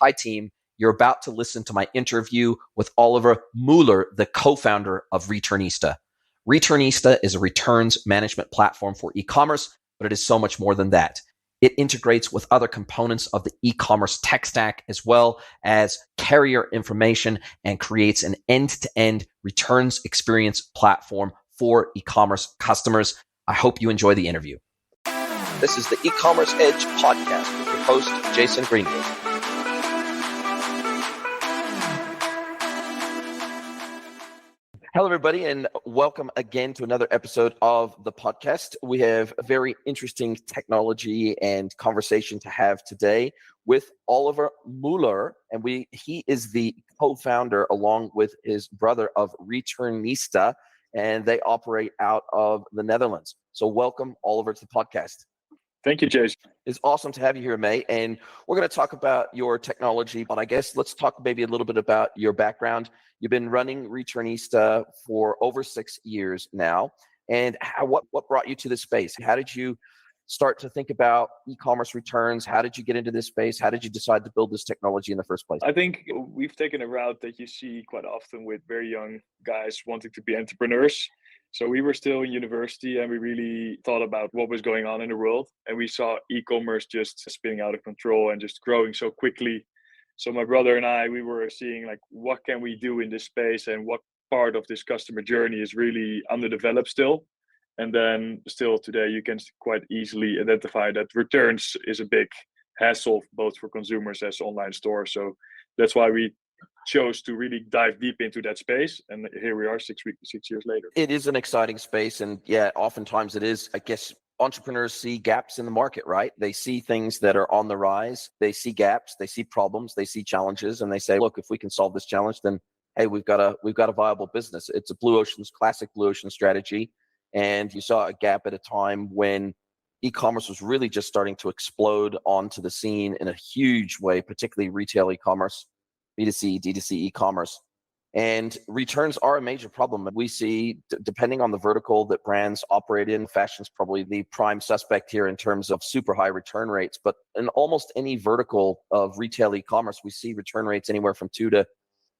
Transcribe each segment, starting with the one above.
Hi, team. You're about to listen to my interview with Olivier Muller, the co-founder of Returnista. Returnista is a returns management platform for e-commerce, but it is so much more than that. It integrates with other components of the e-commerce tech stack, as well as carrier information, and creates an end-to-end returns experience platform for e-commerce customers. I hope you enjoy the interview. This is the E-commerce Edge podcast with your host, Jason Greenwood. Hello, everybody, and welcome again to another episode of the podcast. We have a very interesting technology and conversation to have today with Olivier Muller, and he is the co-founder along with his brother of Returnista, and they operate out of the Netherlands. So welcome, Olivier, to the podcast. Thank you, Jason. It's awesome to have you here, mate. And we're going to talk about your technology, but I guess let's talk maybe a little bit about your background. You've been running Returnista for over 6 years now. And what brought you to this space? How did you start to think about e-commerce returns? How did you get into this space? How did you decide to build this technology in the first place? I think we've taken a route that you see quite often with very young guys wanting to be entrepreneurs. So we were still in university and we really thought about what was going on in the world. And we saw e-commerce just spinning out of control and just growing so quickly. So my brother and I, we were seeing like, what can we do in this space and what part of this customer journey is really underdeveloped still. And then still today, you can quite easily identify that returns is a big hassle, both for consumers as online stores. So that's why we chose to really dive deep into that space, and here we are 6 years later. It is an exciting space, and yeah, oftentimes it is. I guess entrepreneurs see gaps in the market, right? They see things that are on the rise, they see gaps, they see problems, they see challenges, and they say, look, if we can solve this challenge, then hey, we've got a viable business. It's a classic blue ocean strategy, and you saw a gap at a time when e-commerce was really just starting to explode onto the scene in a huge way, particularly retail e-commerce, B2C, D2C e-commerce. And returns are a major problem. We see, depending on the vertical that brands operate in, fashion's probably the prime suspect here in terms of super high return rates. But in almost any vertical of retail e-commerce, we see return rates anywhere from 2 to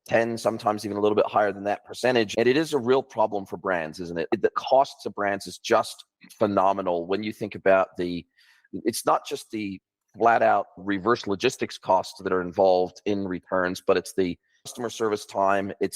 10, sometimes even a little bit higher than that percentage. And it is a real problem for brands, isn't it? The cost to brands is just phenomenal when you think about it's not just the flat out reverse logistics costs that are involved in returns, but it's the customer service time. It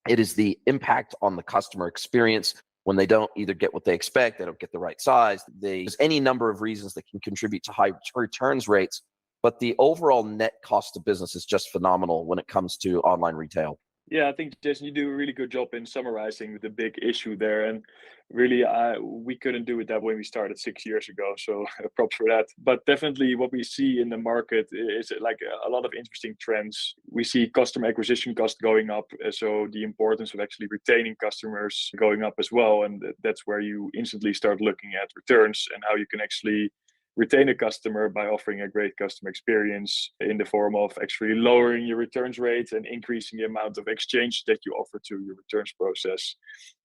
is the impact on the customer experience when they don't either get what they expect, they don't get the right size. There's any number of reasons that can contribute to high returns rates, but the overall net cost of business is just phenomenal when it comes to online retail. Yeah, I think, Jason, you do a really good job in summarizing the big issue there. And really, we couldn't do it that way when we started 6 years ago. So props for that. But definitely what we see in the market is like a lot of interesting trends. We see customer acquisition cost going up. So the importance of actually retaining customers going up as well. And that's where you instantly start looking at returns and how you can actually retain a customer by offering a great customer experience in the form of actually lowering your returns rate and increasing the amount of exchange that you offer to your returns process.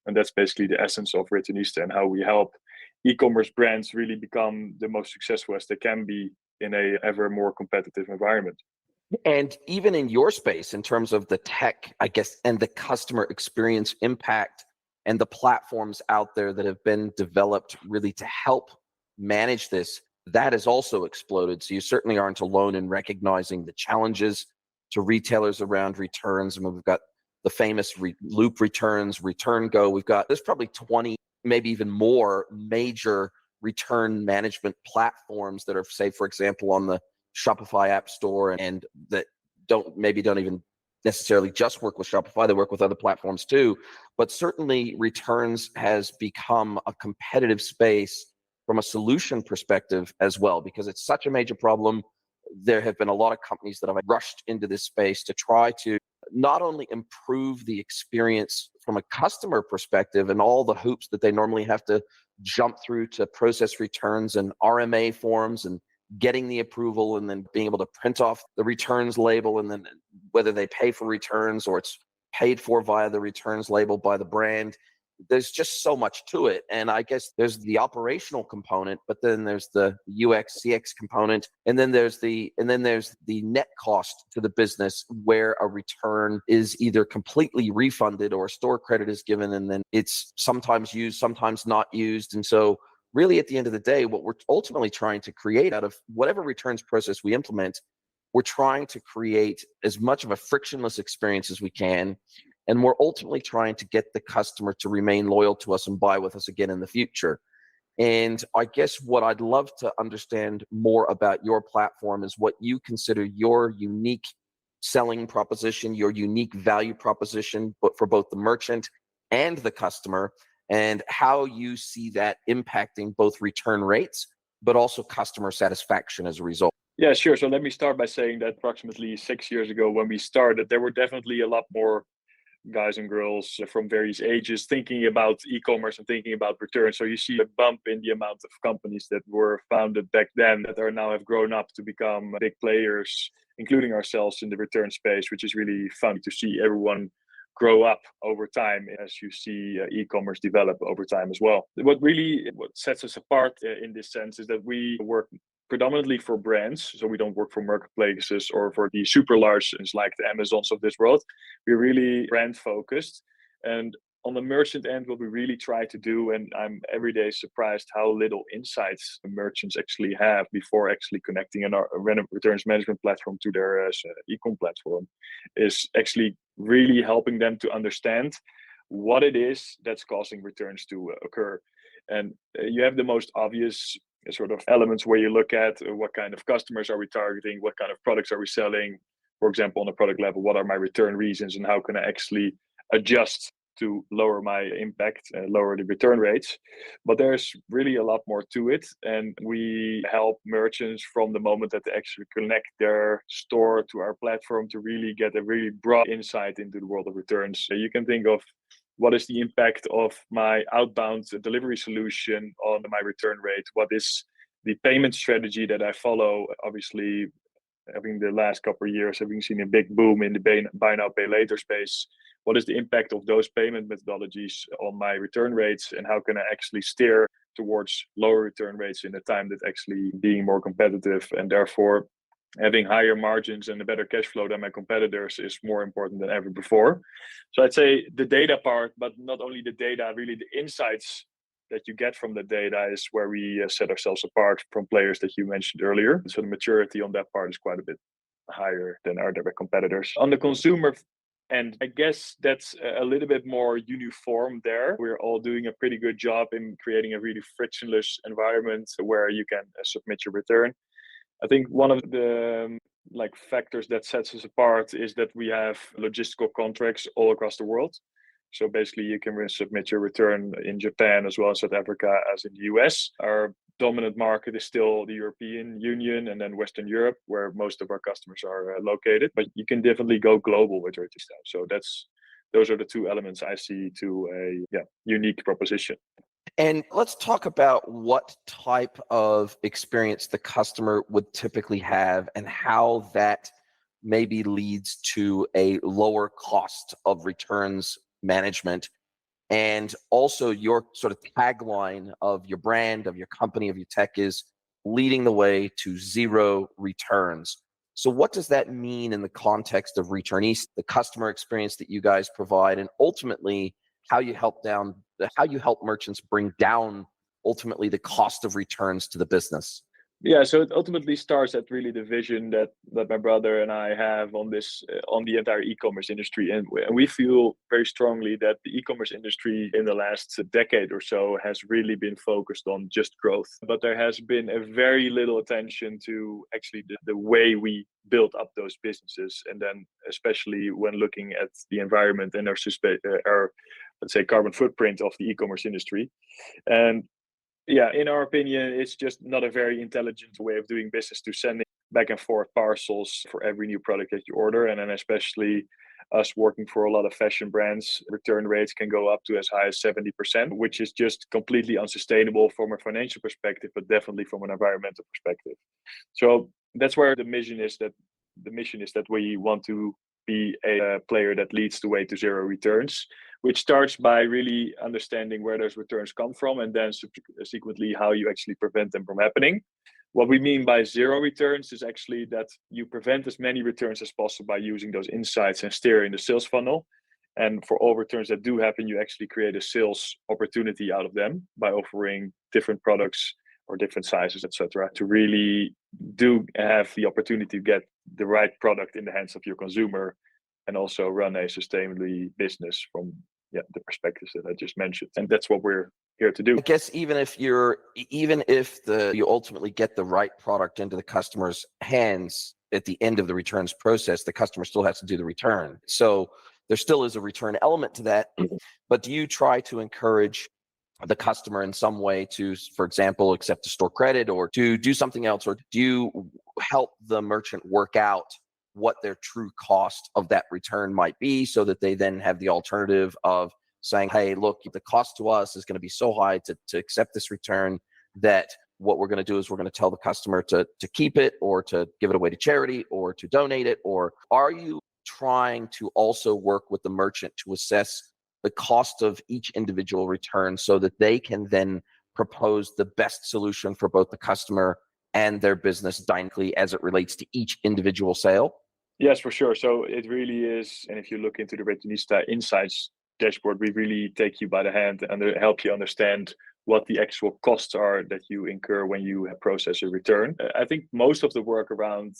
And that's basically the essence of Returnista and how we help e-commerce brands really become the most successful as they can be in a ever more competitive environment. And even in your space, in terms of the tech, I guess, and the customer experience impact and the platforms out there that have been developed really to help manage this, that has also exploded. So you certainly aren't alone in recognizing the challenges to retailers around returns. I mean, we've got the famous Loop Returns, Return Go. There's probably 20, maybe even more major return management platforms that are, say, for example, on the Shopify App Store, and that don't even necessarily just work with Shopify. They work with other platforms too. But certainly returns has become a competitive space from a solution perspective as well, because it's such a major problem. There have been a lot of companies that have rushed into this space to try to not only improve the experience from a customer perspective and all the hoops that they normally have to jump through to process returns and RMA forms and getting the approval and then being able to print off the returns label, and then whether they pay for returns or it's paid for via the returns label by the brand. there's just so much to it. And I guess there's the operational component, but then there's the UX CX component, and then there's the net cost to the business, where a return is either completely refunded or a store credit is given, and then it's sometimes used, sometimes not used. And so really at the end of the day, what we're ultimately trying to create out of whatever returns process we implement, we're trying to create as much of a frictionless experience as we can. And we're ultimately trying to get the customer to remain loyal to us and buy with us again in the future. And I guess what I'd love to understand more about your platform is what you consider your unique selling proposition, your unique value proposition, but for both the merchant and the customer, and how you see that impacting both return rates, but also customer satisfaction as a result. Yeah, sure. So let me start by saying that approximately 6 years ago when we started, there were definitely a lot more guys and girls from various ages thinking about e-commerce and thinking about returns. So you see a bump in the amount of companies that were founded back then that are now have grown up to become big players, including ourselves in the return space, which is really fun to see everyone grow up over time as you see e-commerce develop over time as well. What sets us apart in this sense is that we work predominantly for brands. So we don't work for marketplaces or for the super large things like the Amazons of this world. We're really brand focused. And on the merchant end, what we really try to do, and I'm every day surprised how little insights merchants actually have before actually connecting a returns management platform to their e-com platform, is actually really helping them to understand what it is that's causing returns to occur. And you have the most obvious sort of elements where you look at what kind of customers are we targeting, what kind of products are we selling. For example, on a product level, what are my return reasons and how can I actually adjust to lower my impact and lower the return rates. But there's really a lot more to it. And we help merchants from the moment that they actually connect their store to our platform to really get a really broad insight into the world of returns. So you can think of what is the impact of my outbound delivery solution on my return rate? What is the payment strategy that I follow? Obviously, having the last couple of years, having seen a big boom in the buy now, pay later space. What is the impact of those payment methodologies on my return rates? And how can I actually steer towards lower return rates in a time that actually being more competitive and therefore having higher margins and a better cash flow than my competitors is more important than ever before. So I'd say the data part, but not only the data, really the insights that you get from the data is where we set ourselves apart from players that you mentioned earlier. So the maturity on that part is quite a bit higher than our direct competitors. On the consumer end, I guess that's a little bit more uniform there. We're all doing a pretty good job in creating a really frictionless environment where you can submit your return. I think one of the factors that sets us apart is that we have logistical contracts all across the world. So basically you can submit your return in Japan as well as South Africa as in the US. Our dominant market is still the European Union and then Western Europe, where most of our customers are located. But you can definitely go global with Returnista. So those are the two elements I see to a unique proposition. And let's talk about what type of experience the customer would typically have and how that maybe leads to a lower cost of returns management. And also your sort of tagline of your brand, of your company, of your tech is leading the way to zero returns. So what does that mean in the context of Returnista, the customer experience that you guys provide, and ultimately how you help merchants bring down ultimately the cost of returns to the business? Yeah, so it ultimately starts at really the vision that my brother and I have on this, on the entire e-commerce industry. And we feel very strongly that the e-commerce industry in the last decade or so has really been focused on just growth. But there has been a very little attention to actually the way we build up those businesses. And then especially when looking at the environment and our let's say, carbon footprint of the e-commerce industry. And yeah, in our opinion, it's just not a very intelligent way of doing business to sending back and forth parcels for every new product that you order. And then especially us working for a lot of fashion brands, return rates can go up to as high as 70%, which is just completely unsustainable from a financial perspective, but definitely from an environmental perspective. So that's where the mission is that we want to be a player that leads the way to zero returns, which starts by really understanding where those returns come from, and then subsequently how you actually prevent them from happening. What we mean by zero returns is actually that you prevent as many returns as possible by using those insights and steering the sales funnel. And for all returns that do happen, you actually create a sales opportunity out of them by offering different products or different sizes, etc., to really do have the opportunity to get the right product in the hands of your consumer, and also run a sustainably business from the perspectives that I just mentioned. And that's what we're here to do. I guess even if you ultimately get the right product into the customer's hands at the end of the returns process, the customer still has to do the return. So there still is a return element to that. But do you try to encourage the customer in some way to, for example, accept a store credit or to do something else? Or do you help the merchant work out what their true cost of that return might be, so that they then have the alternative of saying, hey, look, the cost to us is going to be so high to accept this return that what we're going to do is we're going to tell the customer to keep it, or to give it away to charity, or to donate it? Or are you trying to also work with the merchant to assess the cost of each individual return so that they can then propose the best solution for both the customer and their business dynamically as it relates to each individual sale? Yes, for sure. So it really is. And if you look into the Returnista Insights dashboard, we really take you by the hand and help you understand what the actual costs are that you incur when you process a return. I think most of the work around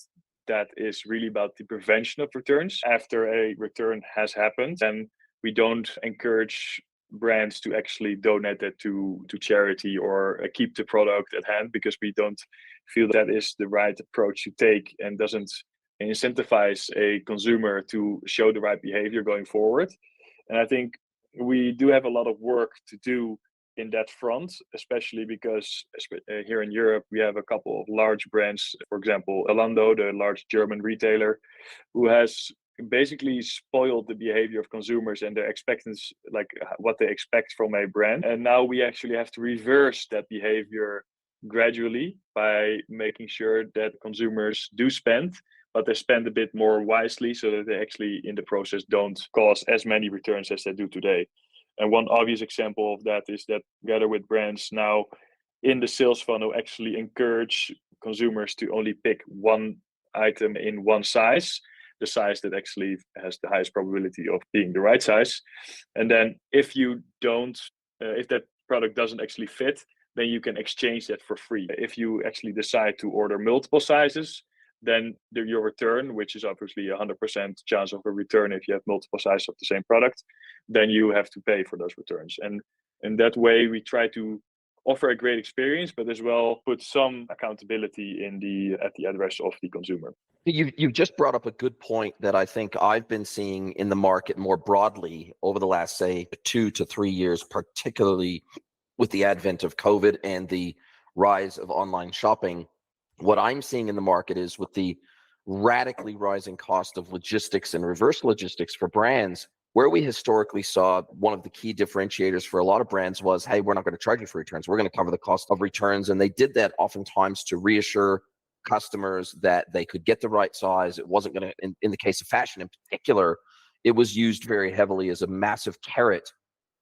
that is really about the prevention of returns after a return has happened. And we don't encourage brands to actually donate it to charity or keep the product at hand, because we don't feel that is the right approach to take, and doesn't incentivize a consumer to show the right behavior going forward. And I think we do have a lot of work to do in that front, especially because here in Europe, we have a couple of large brands, for example, Zalando, the large German retailer, who has basically spoiled the behavior of consumers and their expectations, like what they expect from a brand. And now we actually have to reverse that behavior gradually by making sure that consumers do spend, but they spend a bit more wisely, so that they actually in the process don't cause as many returns as they do today. And one obvious example of that is that together with brands now in the sales funnel actually encourage consumers to only pick one item in one size, the size that actually has the highest probability of being the right size. And then if that product doesn't actually fit, then you can exchange that for free. If you actually decide to order multiple sizes, then your return, which is obviously 100% chance of a return if you have multiple sizes of the same product, then you have to pay for those returns. And in that way, we try to offer a great experience, but as well put some accountability at the address of the consumer. You've just brought up a good point that I think I've been seeing in the market more broadly over the last, say, 2 to 3 years, particularly with the advent of COVID and the rise of online shopping. What I'm seeing in the market is, with the radically rising cost of logistics and reverse logistics for brands, where we historically saw one of the key differentiators for a lot of brands was, hey, we're not going to charge you for returns. We're going to cover the cost of returns. And they did that oftentimes to reassure customers that they could get the right size. It wasn't going to, in the case of fashion in particular, it was used very heavily as a massive carrot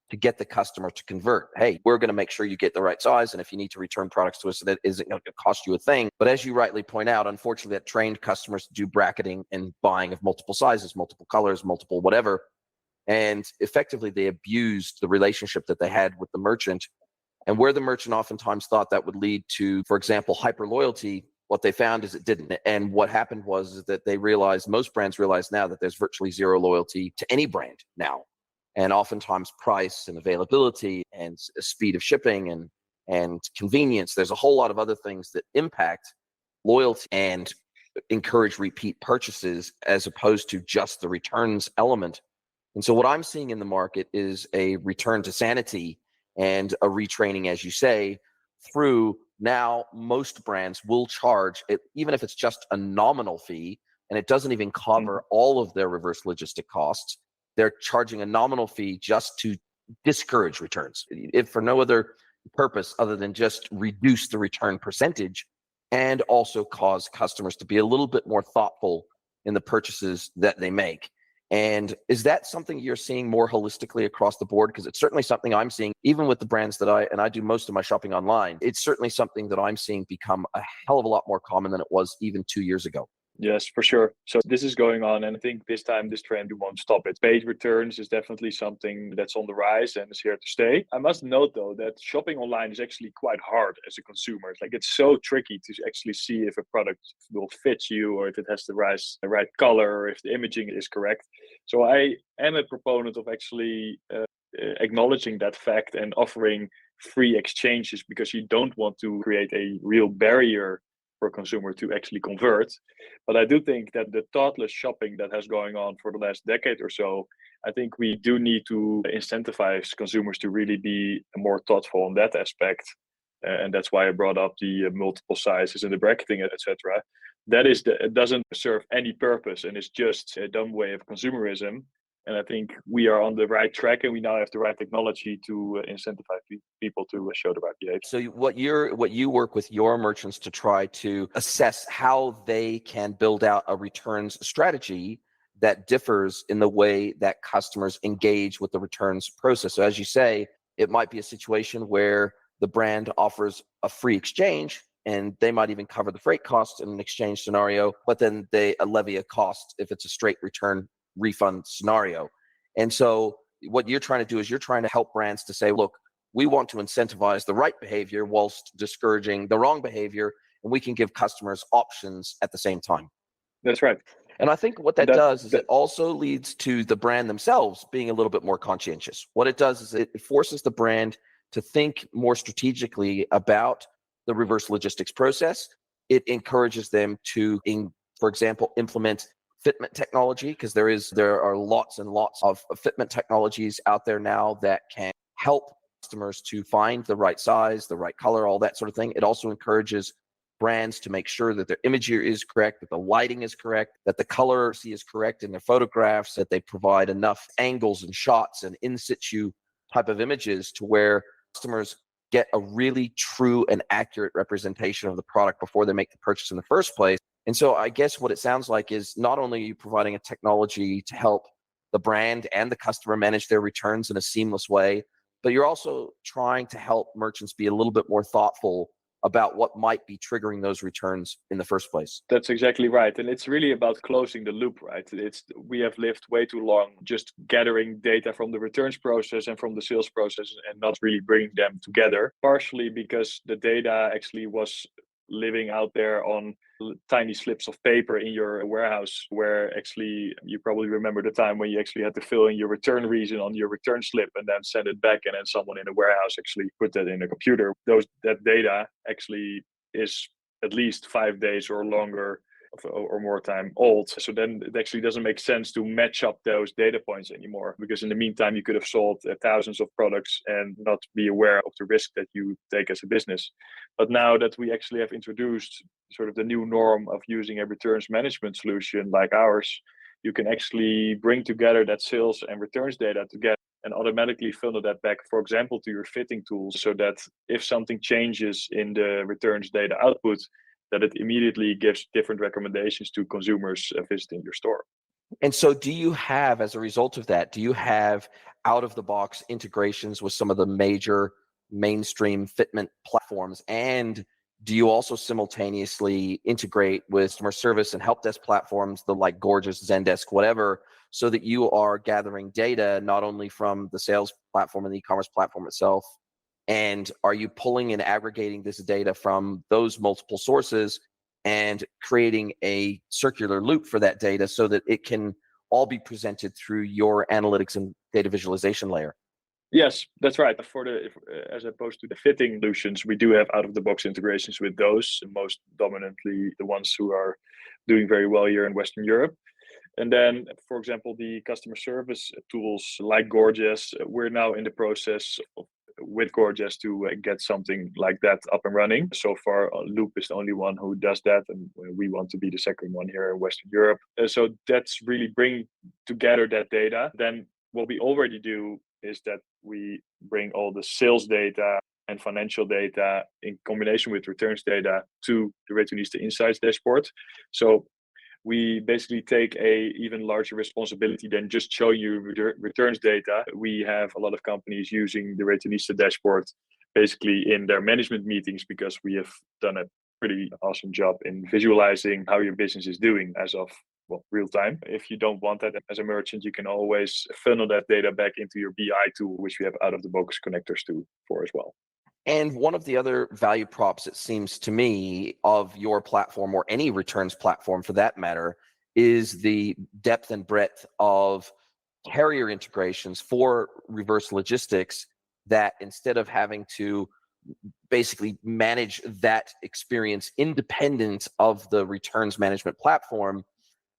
to get the customer to convert. Hey, we're going to make sure you get the right size. And if you need to return products to us, that isn't going to cost you a thing. But as you rightly point out, unfortunately, that trained customers to do bracketing and buying of multiple sizes, multiple colors, multiple whatever. And effectively, they abused the relationship that they had with the merchant. And where the merchant oftentimes thought that would lead to, for example, hyper loyalty, what they found is it didn't. And what happened was that they realized, most brands realize now, that there's virtually zero loyalty to any brand now. And oftentimes price and availability and speed of shipping and convenience, there's a whole lot of other things that impact loyalty and encourage repeat purchases, as opposed to just the returns element. And so what I'm seeing in the market is a return to sanity and a retraining, as you say, through now most brands will charge it, even if it's just a nominal fee, and it doesn't even cover all of their reverse logistic costs. They're charging a nominal fee just to discourage returns, if for no other purpose other than just reduce the return percentage, and also cause customers to be a little bit more thoughtful in the purchases that they make. And is that something you're seeing more holistically across the board? Because it's certainly something I'm seeing, even with the brands that I do most of my shopping online. It's certainly something that I'm seeing become a hell of a lot more common than it was even 2 years ago. Yes, for sure. So this is going on, and I think this time this trend won't stop it. Paid returns is definitely something that's on the rise and is here to stay. I must note though that shopping online is actually quite hard as a consumer. It's like it's so tricky to actually see if a product will fit you or if it has the right color or if the imaging is correct. So I am a proponent of actually acknowledging that fact and offering free exchanges because you don't want to create a real barrier for a consumer to actually convert. But I do think that the thoughtless shopping that has going on for the last decade or so, I think we do need to incentivize consumers to really be more thoughtful on that aspect. And that's why I brought up the multiple sizes and the bracketing, etc. It doesn't serve any purpose and it's just a dumb way of consumerism. And I think we are on the right track, and we now have the right technology to incentivize people to show the right behavior. So what you work with your merchants to try to assess how they can build out a returns strategy that differs in the way that customers engage with the returns process. So as you say, it might be a situation where the brand offers a free exchange and they might even cover the freight costs in an exchange scenario, but then they levy a cost if it's a straight return refund scenario. And so what you're trying to do is you're trying to help brands to say, look, we want to incentivize the right behavior whilst discouraging the wrong behavior, and we can give customers options at the same time. That's right. And I think what that does is it also leads to the brand themselves being a little bit more conscientious. What it does is it forces the brand to think more strategically about the reverse logistics process. It encourages them to, for example, implement fitment technology, because there are lots and lots of fitment technologies out there now that can help customers to find the right size, the right color, all that sort of thing. It also encourages brands to make sure that their imagery is correct, that the lighting is correct, that the color is correct in their photographs, that they provide enough angles and shots and in situ type of images to where customers get a really true and accurate representation of the product before they make the purchase in the first place. And so I guess what it sounds like is not only are you providing a technology to help the brand and the customer manage their returns in a seamless way, but you're also trying to help merchants be a little bit more thoughtful about what might be triggering those returns in the first place. That's exactly right. And it's really about closing the loop, right? We have lived way too long just gathering data from the returns process and from the sales process and not really bringing them together, partially because the data actually was living out there on tiny slips of paper in your warehouse, where actually you probably remember the time when you actually had to fill in your return reason on your return slip and then send it back, and then someone in a warehouse actually put that in a computer. That data actually is at least 5 days or longer or more time old. So then it actually doesn't make sense to match up those data points anymore, because in the meantime you could have sold thousands of products and not be aware of the risk that you take as a business. But now that we actually have introduced sort of the new norm of using a returns management solution like ours, you can actually bring together that sales and returns data together and automatically funnel that back, for example, to your fitting tools, so that if something changes in the returns data output, that it immediately gives different recommendations to consumers visiting your store. And so do you have, as a result of that, do you have out-of-the-box integrations with some of the major mainstream fitment platforms? And do you also simultaneously integrate with customer service and help desk platforms, the like Gorgeous, Zendesk, whatever, so that you are gathering data not only from the sales platform and the e-commerce platform itself, and are you pulling and aggregating this data from those multiple sources and creating a circular loop for that data so that it can all be presented through your analytics and data visualization layer? Yes, that's right. As opposed to the fitting solutions, we do have out-of-the-box integrations with those, most dominantly the ones who are doing very well here in Western Europe. And then, for example, the customer service tools like Gorgeous, we're now in the process with Gorgeous to get something like that up and running. So far, Loop is the only one who does that, and we want to be the second one here in Western Europe. So that's really bring together that data. Then what we already do is that we bring all the sales data and financial data in combination with returns data to the Returnista Insights dashboard. So we basically take a even larger responsibility than just showing you returns data. We have a lot of companies using the Returnista dashboard basically in their management meetings, because we have done a pretty awesome job in visualizing how your business is doing as of real time. If you don't want that as a merchant, you can always funnel that data back into your BI tool, which we have out of the box connectors for as well. And one of the other value props, it seems to me, of your platform, or any returns platform for that matter, is the depth and breadth of carrier integrations for reverse logistics, that instead of having to basically manage that experience independent of the returns management platform,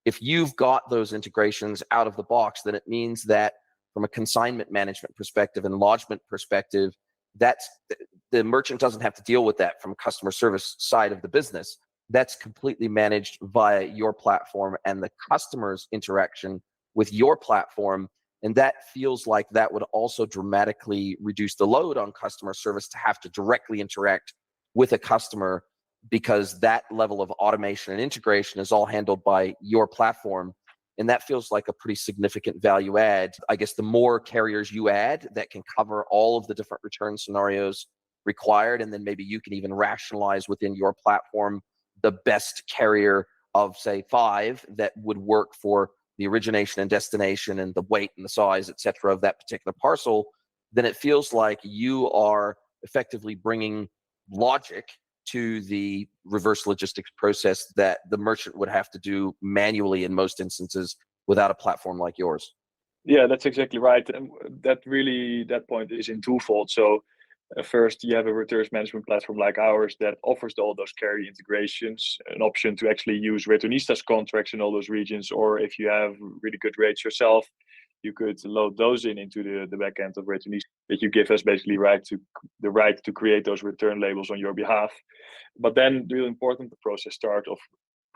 if you've got those integrations out of the box, then it means that from a consignment management perspective and lodgement perspective, that's the merchant doesn't have to deal with that from a customer service side of the business. That's completely managed via your platform and the customer's interaction with your platform. And that feels like that would also dramatically reduce the load on customer service to have to directly interact with a customer, because that level of automation and integration is all handled by your platform. And that feels like a pretty significant value add. I guess the more carriers you add that can cover all of the different return scenarios required, and then maybe you can even rationalize within your platform the best carrier of, say, 5 that would work for the origination and destination and the weight and the size, et cetera, of that particular parcel, then it feels like you are effectively bringing logic to the reverse logistics process that the merchant would have to do manually in most instances without a platform like yours. Yeah, that's exactly right. And that point is in twofold. So first, you have a returns management platform like ours that offers all those carrier integrations, an option to actually use Returnista's contracts in all those regions, or if you have really good rates yourself, you could load those into the back end of Returnista, that you give us basically the right to create those return labels on your behalf. But then the really important process start of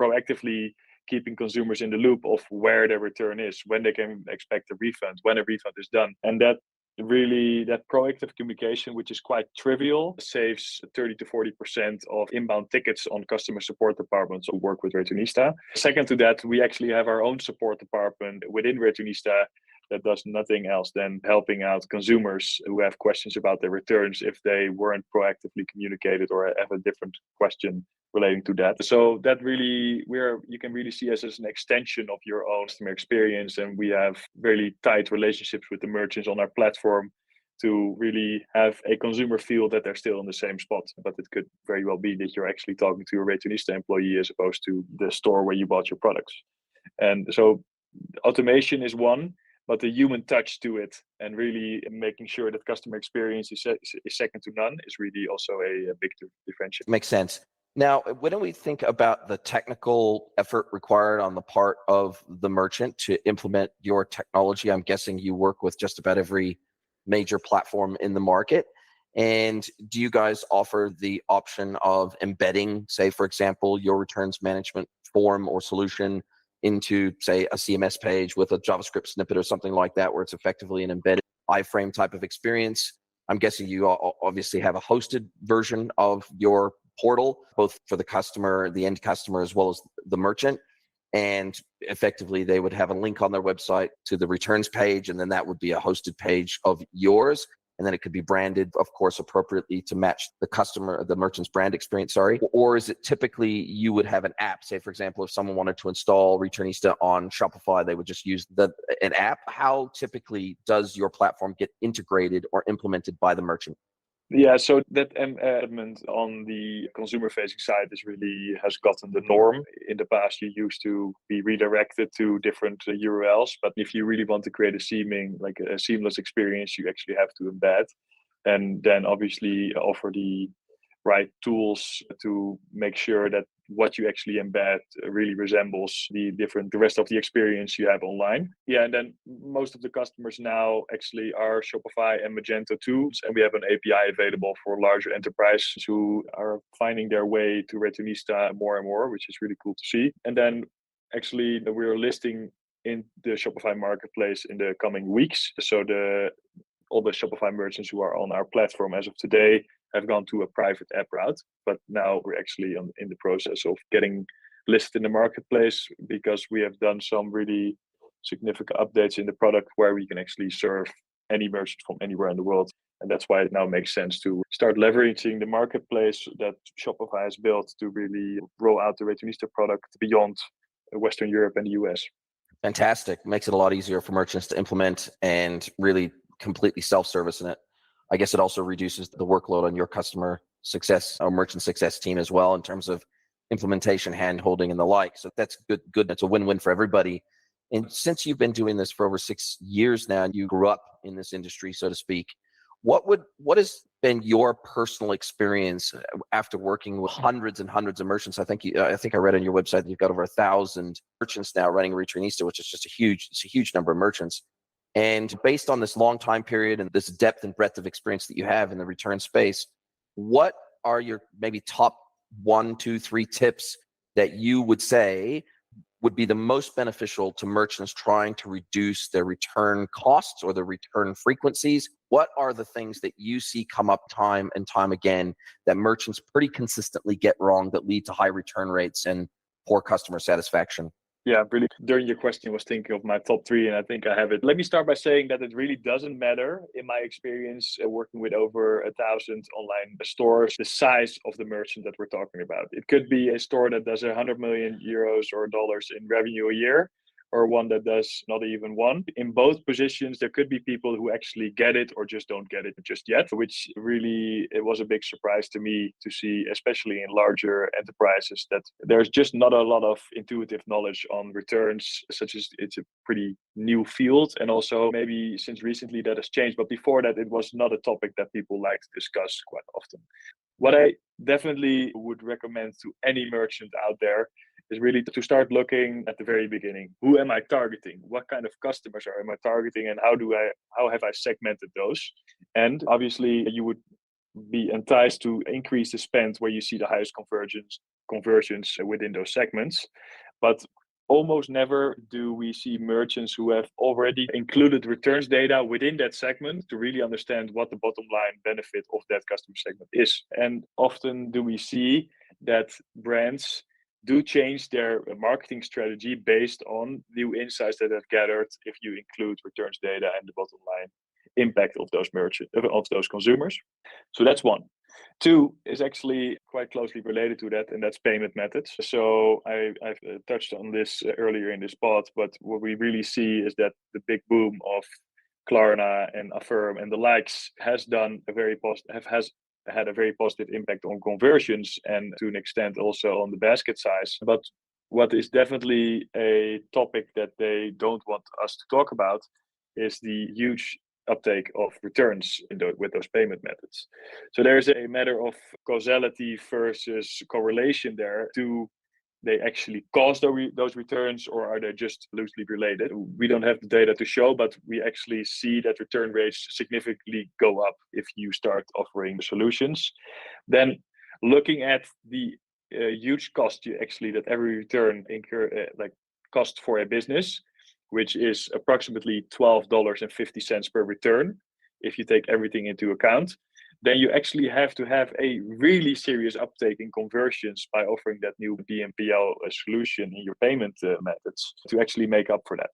proactively keeping consumers in the loop of where their return is, when they can expect a refund, when a refund is done. And that proactive communication, which is quite trivial, saves 30 to 40% of inbound tickets on customer support departments who work with Returnista. Second to that, we actually have our own support department within Returnista that does nothing else than helping out consumers who have questions about their returns if they weren't proactively communicated or have a different question relating to that. So that really, you can really see us as an extension of your own customer experience, and we have really tight relationships with the merchants on our platform to really have a consumer feel that they're still in the same spot. But it could very well be that you're actually talking to a Returnista employee as opposed to the store where you bought your products. And so automation is one, but the human touch to it and really making sure that customer experience is second to none is really also a big differentiator. Makes sense. Now, when we think about the technical effort required on the part of the merchant to implement your technology, I'm guessing you work with just about every major platform in the market. And do you guys offer the option of embedding, say, for example, your returns management form or solution into, say, a CMS page with a JavaScript snippet or something like that, where it's effectively an embedded iframe type of experience? I'm guessing you obviously have a hosted version of your portal, both for the customer, the end customer, as well as the merchant. And effectively, they would have a link on their website to the returns page, and then that would be a hosted page of yours. And then it could be branded, of course, appropriately to match the merchant's brand experience, Or is it typically you would have an app? Say, for example, if someone wanted to install Returnista on Shopify, they would just use an app. How typically does your platform get integrated or implemented by the merchant? Yeah, so that element on the consumer-facing side has gotten the norm. In the past, you used to be redirected to different URLs, but if you really want to create a seamless experience, you actually have to embed, and then obviously offer the right tools to make sure that what you actually embed really resembles the rest of the experience you have online. Yeah, and then most of the customers now actually are Shopify and Magento tools, and we have an API available for larger enterprises who are finding their way to Returnista more and more, which is really cool to see. And then actually we're listing in the Shopify marketplace in the coming weeks. So all the Shopify merchants who are on our platform as of today have gone to a private app route, but now we're actually in the process of getting listed in the marketplace because we have done some really significant updates in the product where we can actually serve any merchant from anywhere in the world. And that's why it now makes sense to start leveraging the marketplace that Shopify has built to really roll out the Returnista product beyond Western Europe and the US. Fantastic. Makes it a lot easier for merchants to implement and really completely self-service in it. I guess it also reduces the workload on your customer success or merchant success team as well in terms of implementation, hand-holding, and the like. So that's good. That's a win-win for everybody. And since you've been doing this for over 6 years now, and you grew up in this industry, so to speak, what has been your personal experience after working with hundreds and hundreds of merchants? I think I read on your website that you've got over 1,000 merchants now running Returnista, which is just a huge number of merchants. And based on this long time period and this depth and breadth of experience that you have in the return space, what are your maybe top 1, 2, 3 tips that you would say would be the most beneficial to merchants trying to reduce their return costs or their return frequencies? What are the things that you see come up time and time again that merchants pretty consistently get wrong that lead to high return rates and poor customer satisfaction? Yeah, really, during your question, I was thinking of my top 3, and I think I have it. Let me start by saying that it really doesn't matter, in my experience, working with over 1,000 online stores, the size of the merchant that we're talking about. It could be a store that does 100 million euros or dollars in revenue a year, or one that does not even one. In both positions, there could be people who actually get it or just don't get it just yet, which really, it was a big surprise to me to see, especially in larger enterprises, that there's just not a lot of intuitive knowledge on returns, such as it's a pretty new field. And also maybe since recently that has changed, but before that, it was not a topic that people like to discuss quite often. What I definitely would recommend to any merchant out there is really to start looking at the very beginning. Who am I targeting? What kind of customers am I targeting, and how have I segmented those? And obviously, you would be enticed to increase the spend where you see the highest conversions within those segments. But almost never do we see merchants who have already included returns data within that segment to really understand what the bottom line benefit of that customer segment is. And often do we see that brands do change their marketing strategy based on new insights that they've gathered if you include returns data and the bottom line impact of those consumers. So that's 1. 2 is actually quite closely related to that, and that's payment methods. So I've touched on this earlier in this pod, but what we really see is that the big boom of Klarna and Affirm and the likes has had a very positive impact on conversions and to an extent also on the basket size. But what is definitely a topic that they don't want us to talk about is the huge uptake of returns with those payment methods. So there's a matter of causality versus correlation there. Do they actually cause those returns, or are they just loosely related? We don't have the data to show, but we actually see that return rates significantly go up if you start offering solutions. Then looking at the huge cost that every return cost for a business, which is approximately $12.50 per return, if you take everything into account, then you actually have to have a really serious uptake in conversions by offering that new BNPL solution in your payment methods to actually make up for that.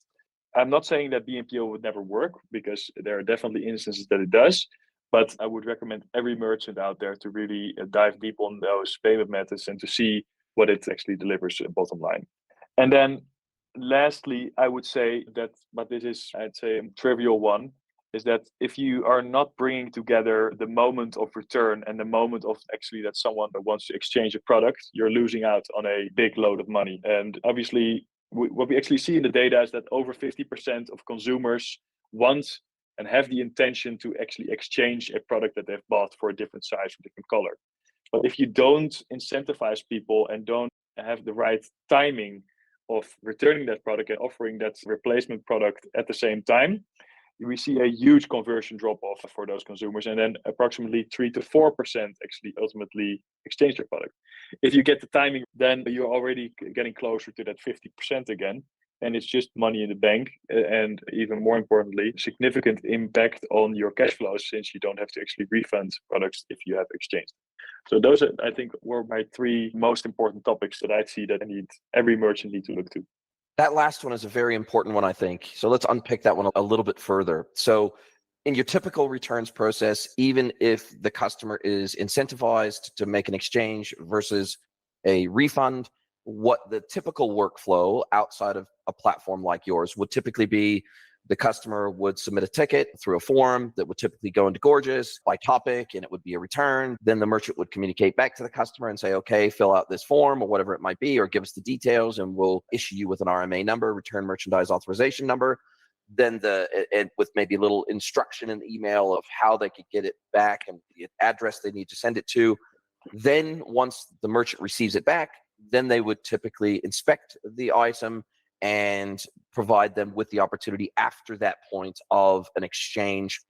I'm not saying that BNPL would never work, because there are definitely instances that it does, but I would recommend every merchant out there to really dive deep on those payment methods and to see what it actually delivers bottom line. And then lastly, I would say that, but this is, I'd say, a trivial one, is that if you are not bringing together the moment of return and the moment of actually that someone wants to exchange a product, you're losing out on a big load of money. And obviously, what we actually see in the data is that over 50% of consumers want and have the intention to actually exchange a product that they've bought for a different size or different color. But if you don't incentivize people and don't have the right timing of returning that product and offering that replacement product at the same time, we see a huge conversion drop off for those consumers, and then approximately 3 to 4% actually ultimately exchange their product. If you get the timing, then you're already getting closer to that 50% again. and it's just money in the bank. And even more importantly, significant impact on your cash flows, since you don't have to actually refund products if you have exchanged. So those are, I think, were my three most important topics that I see that every merchant need to look to. That last one is a very important one, I think. So let's unpick that one a little bit further. So in your typical returns process, even if the customer is incentivized to make an exchange versus a refund, what the typical workflow outside of a platform like yours would typically be: the customer would submit a ticket through a form that would typically go into Gorgias by topic, and it would be a return. Then the merchant would communicate back to the customer and say, okay, fill out this form or whatever it might be, or give us the details and we'll issue you with an RMA number, return merchandise authorization number. Then with maybe a little instruction in the email of how they could get it back and the address they need to send it to. Then once the merchant receives it back, then they would typically inspect the item and provide them with the opportunity after that point of an exchange,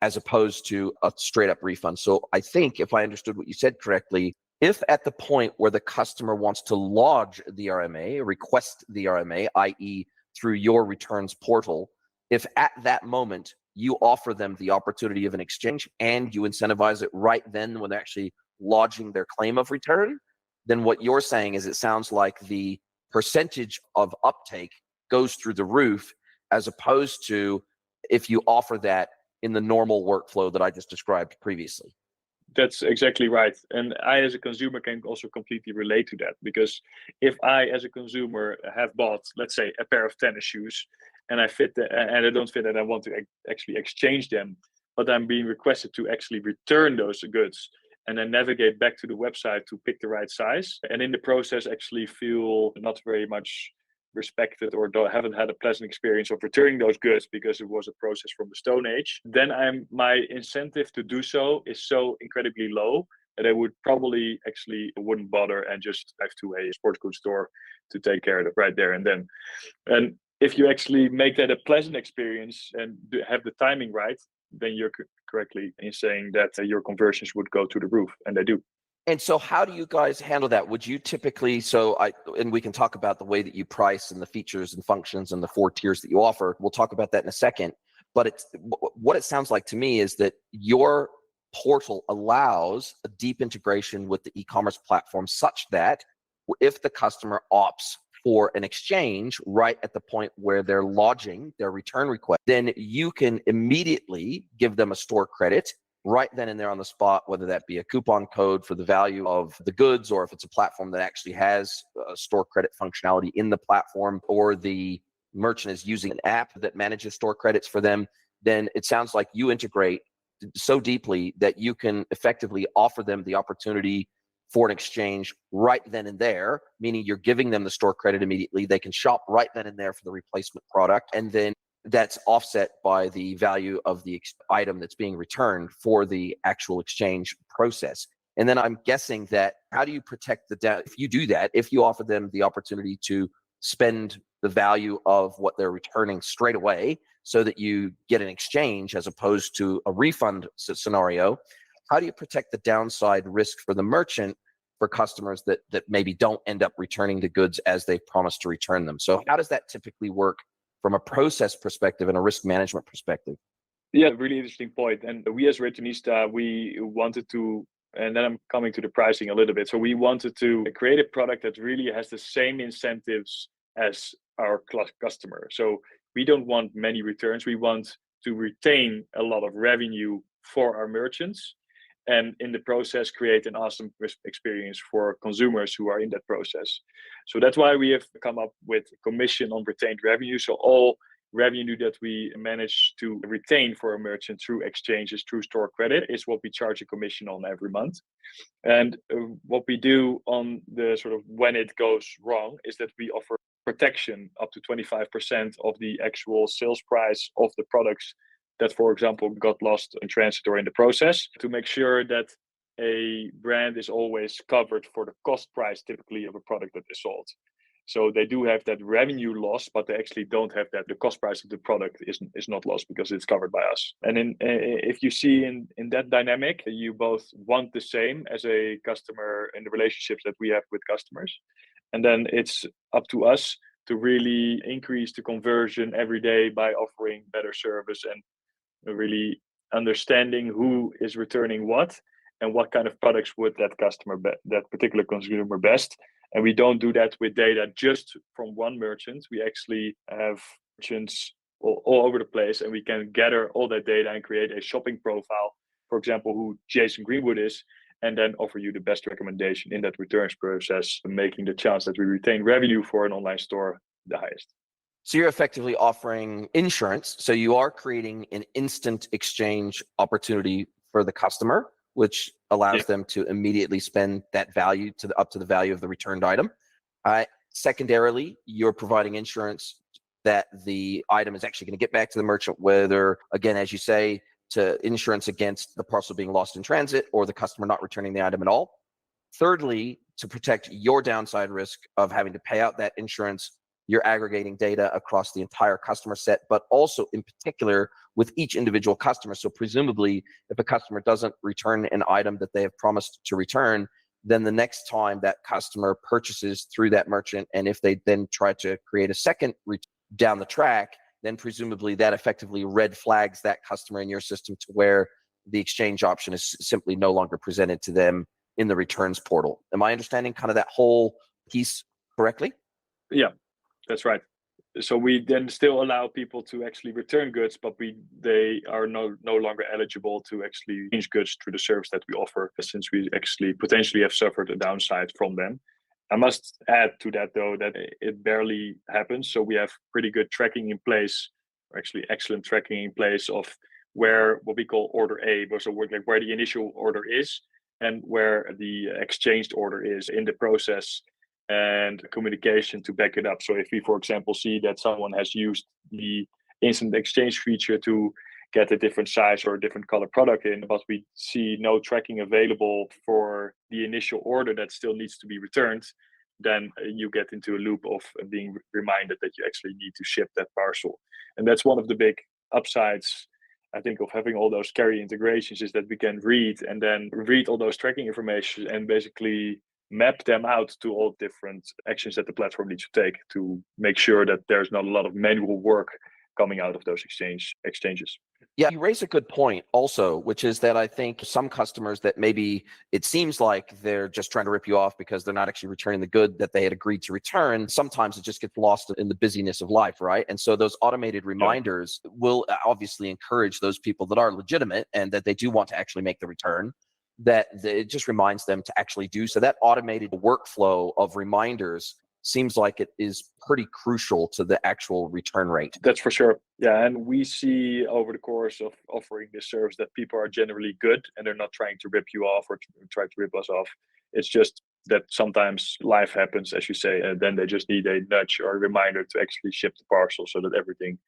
as opposed to a straight up refund. So I think, if I understood what you said correctly, if at the point where the customer wants to lodge the RMA, request the RMA, i.e. through your returns portal, if at that moment you offer them the opportunity of an exchange and you incentivize it right then when they're actually lodging their claim of return, then what you're saying is it sounds like the percentage of uptake goes through the roof, as opposed to if you offer that in the normal workflow that I just described previously. That's exactly right. And I, as a consumer, can also completely relate to that, because if I, as a consumer, have bought, let's say, a pair of tennis shoes, and I don't fit, and I want to actually exchange them, but I'm being requested to actually return those goods and then navigate back to the website to pick the right size, and in the process actually feel not very much respected, or haven't had a pleasant experience of returning those goods because it was a process from the Stone Age, then my incentive to do so is so incredibly low that I would probably actually wouldn't bother and just drive to a sports goods store to take care of it right there and then. And if you actually make that a pleasant experience and have the timing right, then you're correctly in saying that your conversions would go to the roof, and they do. And so how do you guys handle that? Would you typically, and we can talk about the way that you price and the features and functions and the 4 tiers that you offer. We'll talk about that in a second. But what it sounds like to me is that your portal allows a deep integration with the e-commerce platform, such that if the customer opts for an exchange right at the point where they're lodging their return request, then you can immediately give them a store credit right then and there on the spot, whether that be a coupon code for the value of the goods, or if it's a platform that actually has store credit functionality in the platform, or the merchant is using an app that manages store credits for them. Then it sounds like you integrate so deeply that you can effectively offer them the opportunity for an exchange right then and there, meaning you're giving them the store credit immediately. They can shop right then and there for the replacement product, and then that's offset by the value of the item that's being returned for the actual exchange process. And then I'm guessing that, how do you protect if you do that, if you offer them the opportunity to spend the value of what they're returning straight away so that you get an exchange as opposed to a refund scenario, how do you protect the downside risk for the merchant for customers that maybe don't end up returning the goods as they promised to return them? So how does that typically work from a process perspective and a risk management perspective? Yeah, really interesting point. And we as Returnista, we wanted to, and then I'm coming to the pricing a little bit. So we wanted to create a product that really has the same incentives as our customer. So we don't want many returns. We want to retain a lot of revenue for our merchants, and in the process create an awesome experience for consumers who are in that process. So that's why we have come up with commission on retained revenue. So all revenue that we manage to retain for a merchant through exchanges, through store credit, is what we charge a commission on every month. And what we do on the sort of when it goes wrong is that we offer protection up to 25% of the actual sales price of the products that, for example, got lost in transit or in the process, to make sure that a brand is always covered for the cost price typically of a product that is sold. So they do have that revenue loss, but they actually don't have that. The cost price of the product is not lost because it's covered by us. And if you see in that dynamic, you both want the same as a customer in the relationships that we have with customers. And then it's up to us to really increase the conversion every day by offering better service and really understanding who is returning what and what kind of products would that that particular consumer best. And we don't do that with data just from one merchant. We actually have merchants all over the place, and we can gather all that data and create a shopping profile, for example, who Jason Greenwood is, and then offer you the best recommendation in that returns process, making the chance that we retain revenue for an online store the highest. So you're effectively offering insurance. So you are creating an instant exchange opportunity for the customer, which allows them to immediately spend that value up to the value of the returned item. Secondarily, you're providing insurance that the item is actually going to get back to the merchant, whether, again, as you say, to insurance against the parcel being lost in transit or the customer not returning the item at all. Thirdly, to protect your downside risk of having to pay out that insurance, you're aggregating data across the entire customer set, but also in particular with each individual customer. So presumably, if a customer doesn't return an item that they have promised to return, then the next time that customer purchases through that merchant, and if they then try to create a second down the track, then presumably that effectively red flags that customer in your system to where the exchange option is simply no longer presented to them in the returns portal. Am I understanding kind of that whole piece correctly? Yeah, that's right. So we then still allow people to actually return goods, but they are no longer eligible to actually change goods through the service that we offer, since we actually potentially have suffered a downside from them. I must add to that, though, that it barely happens. So we have pretty good tracking in place, or actually excellent tracking in place of where what we call order A, so where the initial order is and where the exchanged order is in the process, and communication to back it up. So if we, for example, see that someone has used the instant exchange feature to get a different size or a different color product in, but we see no tracking available for the initial order that still needs to be returned, then you get into a loop of being reminded that you actually need to ship that parcel. And that's one of the big upsides, I think, of having all those carrier integrations, is that we can read all those tracking information and basically map them out to all different actions that the platform needs to take to make sure that there's not a lot of manual work coming out of those exchanges. Yeah, you raise a good point also, which is that I think some customers that maybe it seems like they're just trying to rip you off because they're not actually returning the good that they had agreed to return. Sometimes it just gets lost in the busyness of life, right? And so those automated reminders will obviously encourage those people that are legitimate and that they do want to actually make the return, that it just reminds them to actually do so. That automated workflow of reminders seems like it is pretty crucial to the actual return rate. That's for sure. Yeah, and we see over the course of offering this service that people are generally good and they're not trying to rip you off or try to rip us off. It's just that sometimes life happens, as you say, and then they just need a nudge or a reminder to actually ship the parcel so that everything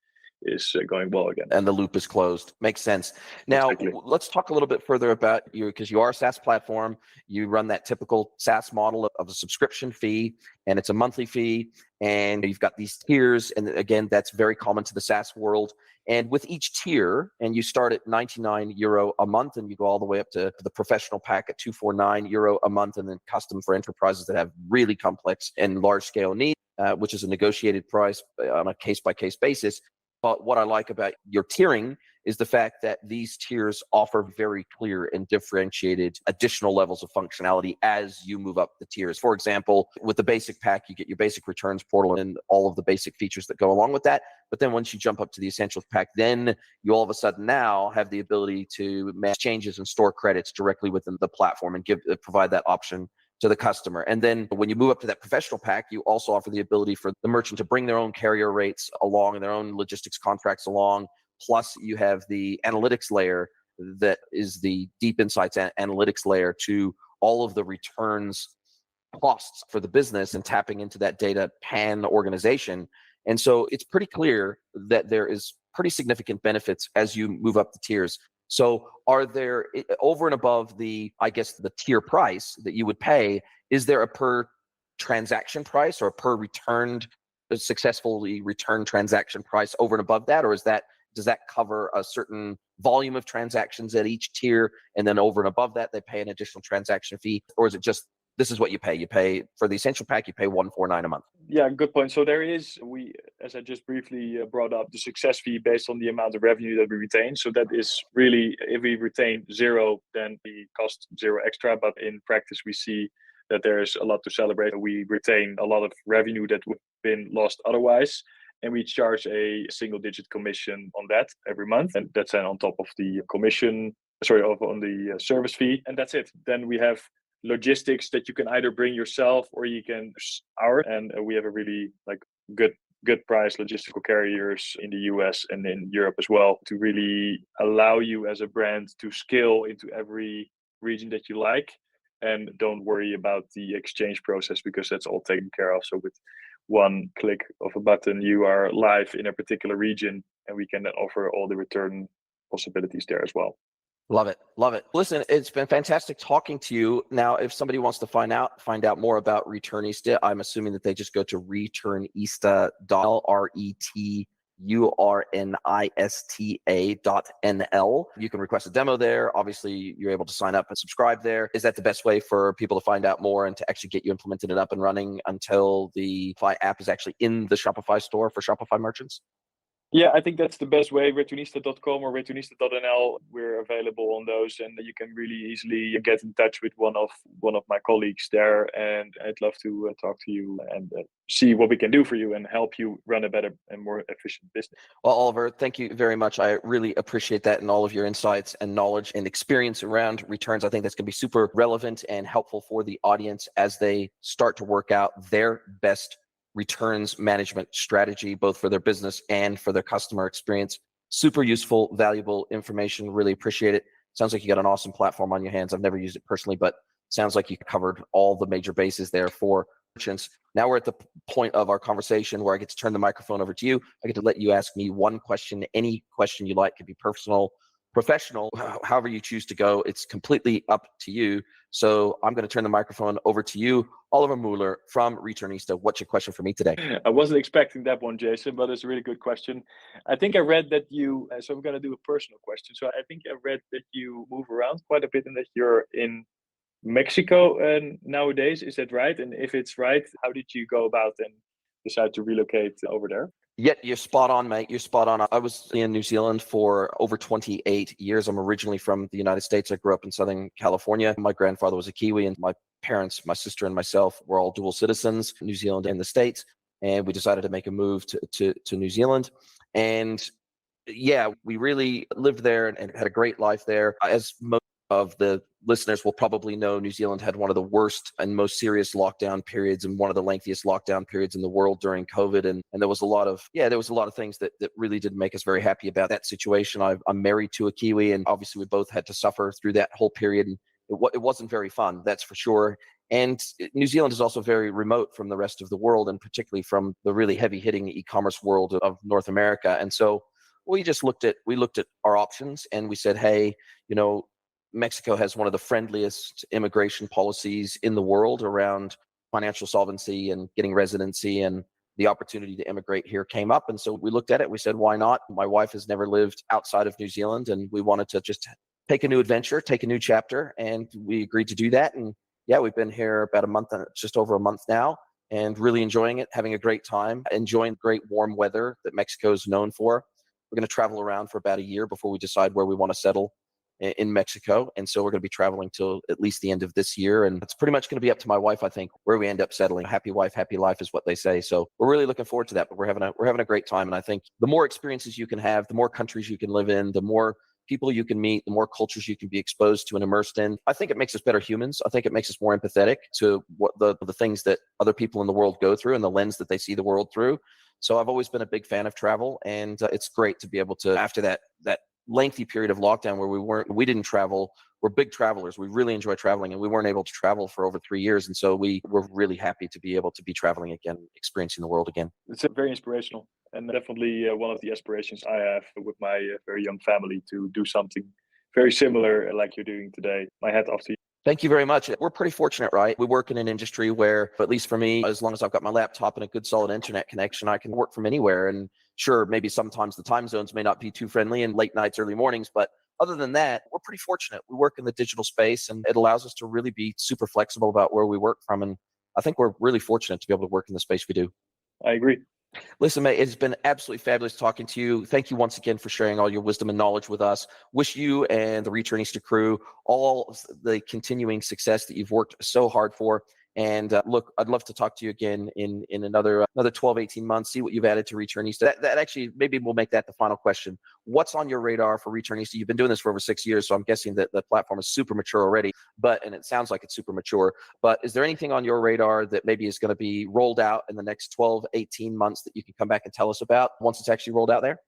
is going well again. And the loop is closed. Makes sense. Now, let's talk a little bit further about you, because you are a SaaS platform. You run that typical SaaS model of a subscription fee, and it's a monthly fee, and you've got these tiers. And again, that's very common to the SaaS world. And with each tier, and you start at €99 a month, and you go all the way up to the professional pack at €249 a month, and then custom for enterprises that have really complex and large scale needs, which is a negotiated price on a case-by-case basis. But what I like about your tiering is the fact that these tiers offer very clear and differentiated additional levels of functionality as you move up the tiers. For example, with the basic pack, you get your basic returns portal and all of the basic features that go along with that. But then once you jump up to the essentials pack, then you all of a sudden now have the ability to make changes and store credits directly within the platform and provide that option to the customer. And then when you move up to that professional pack, you also offer the ability for the merchant to bring their own carrier rates along and their own logistics contracts along. Plus you have the analytics layer that is the deep insights analytics layer to all of the returns costs for the business and tapping into that data pan organization. And so it's pretty clear that there is pretty significant benefits as you move up the tiers. So are there, over and above the tier price that you would pay, is there a per transaction price or a per successfully returned transaction price over and above that? Or does that cover a certain volume of transactions at each tier, and then over and above that, they pay an additional transaction fee? Or is it just this is what you pay. You pay for the essential pack, you pay $149 a month. Yeah, good point. So there is, as I just briefly brought up, the success fee based on the amount of revenue that we retain. So that is really, if we retain zero, then we cost zero extra. But in practice, we see that there's a lot to celebrate. We retain a lot of revenue that would have been lost otherwise. And we charge a single-digit commission on that every month. And that's then on top of the on the service fee. And that's it. Then we have logistics that you can either bring yourself or you can and we have a really good price logistical carriers in the US and in Europe as well, to really allow you as a brand to scale into every region that you like, and don't worry about the exchange process because that's all taken care of. So with one click of a button, you are live in a particular region, and we can then offer all the return possibilities there as well. Love it. Love it. Listen, it's been fantastic talking to you. Now, if somebody wants to find out more about Returnista, I'm assuming that they just go to returnista.nl. You can request a demo there. Obviously, you're able to sign up and subscribe there. Is that the best way for people to find out more and to actually get you implemented and up and running until the Shopify app is actually in the Shopify store for Shopify merchants? Yeah, I think that's the best way. Returnista.com or returnista.nl. We're available on those, and you can really easily get in touch with one of my colleagues there. And I'd love to talk to you and see what we can do for you and help you run a better and more efficient business. Well, Oliver, thank you very much. I really appreciate that and all of your insights and knowledge and experience around returns. I think that's going to be super relevant and helpful for the audience as they start to work out their best returns management strategy, both for their business and for their customer experience. Super useful, valuable information. Really appreciate it. Sounds like you got an awesome platform on your hands. I've never used it personally, but sounds like you covered all the major bases there for merchants. Now we're at the point of our conversation where I get to turn the microphone over to you. I get to let you ask me one question, any question you like. Could be personal, professional, however you choose to go. It's completely up to you. So I'm going to turn the microphone over to you, Olivier Muller from Returnista. What's your question for me today? I wasn't expecting that one, Jason, but it's a really good question. I think I read that so I'm going to do a personal question. So I think I read that you move around quite a bit and that you're in Mexico nowadays. Is that right? And if it's right, how did you go about and decide to relocate over there? Yeah, you're spot on, mate. You're spot on. I was in New Zealand for over 28 years. I'm originally from the United States. I grew up in Southern California. My grandfather was a Kiwi, and my parents, my sister and myself, were all dual citizens, New Zealand and the States. And we decided to make a move to New Zealand. And yeah, we really lived there and had a great life there. As most of the listeners will probably know, New Zealand had one of the worst and most serious lockdown periods and one of the lengthiest lockdown periods in the world during COVID. And there was a lot of things that really didn't make us very happy about that situation. I'm married to a Kiwi, and obviously we both had to suffer through that whole period. And it wasn't very fun, that's for sure. And New Zealand is also very remote from the rest of the world, and particularly from the really heavy-hitting e-commerce world of North America. And so we looked at our options, and we said, hey, Mexico has one of the friendliest immigration policies in the world around financial solvency and getting residency, and the opportunity to immigrate here came up. And so we looked at it. We said, why not? My wife has never lived outside of New Zealand, and we wanted to just take a new adventure, take a new chapter, and we agreed to do that. And yeah, we've been here about a month, just over a month now, and really enjoying it, having a great time, enjoying great warm weather that Mexico is known for. We're going to travel around for about a year before we decide where we want to settle in Mexico. And so we're going to be traveling till at least the end of this year. And it's pretty much going to be up to my wife, I think, where we end up settling. Happy wife, happy life is what they say. So we're really looking forward to that, but we're having a great time. And I think the more experiences you can have, the more countries you can live in, the more people you can meet, the more cultures you can be exposed to and immersed in. I think it makes us better humans. I think it makes us more empathetic to what the things that other people in the world go through and the lens that they see the world through. So I've always been a big fan of travel, and it's great to be able to, after that lengthy period of lockdown where we didn't travel. We're big travelers. We really enjoy traveling, and we weren't able to travel for over 3 years. And so we're really happy to be able to be traveling again, experiencing the world again. It's very inspirational, and definitely one of the aspirations I have with my very young family, to do something very similar like you're doing today. My hat off to you. Thank you very much. We're pretty fortunate, right? We work in an industry where, at least for me, as long as I've got my laptop and a good solid internet connection, I can work from anywhere. And sure, maybe sometimes the time zones may not be too friendly and late nights, early mornings, but other than that, we're pretty fortunate. We work in the digital space, and it allows us to really be super flexible about where we work from. And I think we're really fortunate to be able to work in the space we do. I agree. Listen, mate, it's been absolutely fabulous talking to you. Thank you once again for sharing all your wisdom and knowledge with us. Wish you and the Returnista crew all the continuing success that you've worked so hard for. And look, I'd love to talk to you again in another 12, 18 months, see what you've added to Returnista. That actually, maybe we'll make that the final question. What's on your radar for Returnista? You've been doing this for over 6 years, so I'm guessing that the platform is super mature already, and it sounds like it's super mature. But is there anything on your radar that maybe is going to be rolled out in the next 12, 18 months that you can come back and tell us about once it's actually rolled out there?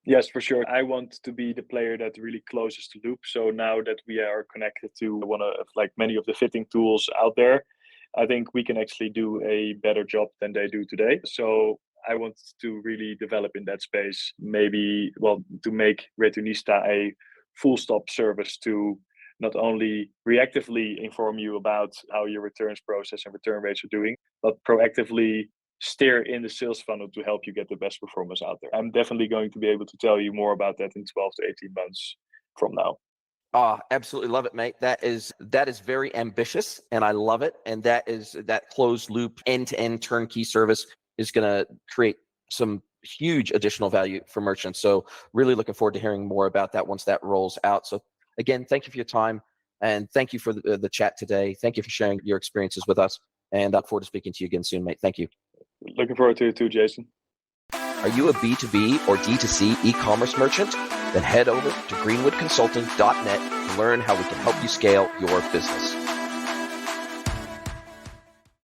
Yes, for sure. I want to be the player that really closes the loop. So now that we are connected to one of many of the fitting tools out there, I think we can actually do a better job than they do today. So I want to really develop in that space, maybe, to make Returnista a full stop service to not only reactively inform you about how your returns process and return rates are doing, but proactively steer in the sales funnel to help you get the best performance out there. I'm definitely going to be able to tell you more about that in 12 to 18 months from now. Absolutely love it, mate. That is very ambitious, and I love it. And that closed loop, end-to-end turnkey service is going to create some huge additional value for merchants. So really looking forward to hearing more about that once that rolls out. So again, thank you for your time, and thank you for the chat today. Thank you for sharing your experiences with us, and I look forward to speaking to you again soon, mate. Thank you. Looking forward to it too, Jason. Are you a B2B or D2C e-commerce merchant? Then head over to greenwoodconsulting.net to learn how we can help you scale your business.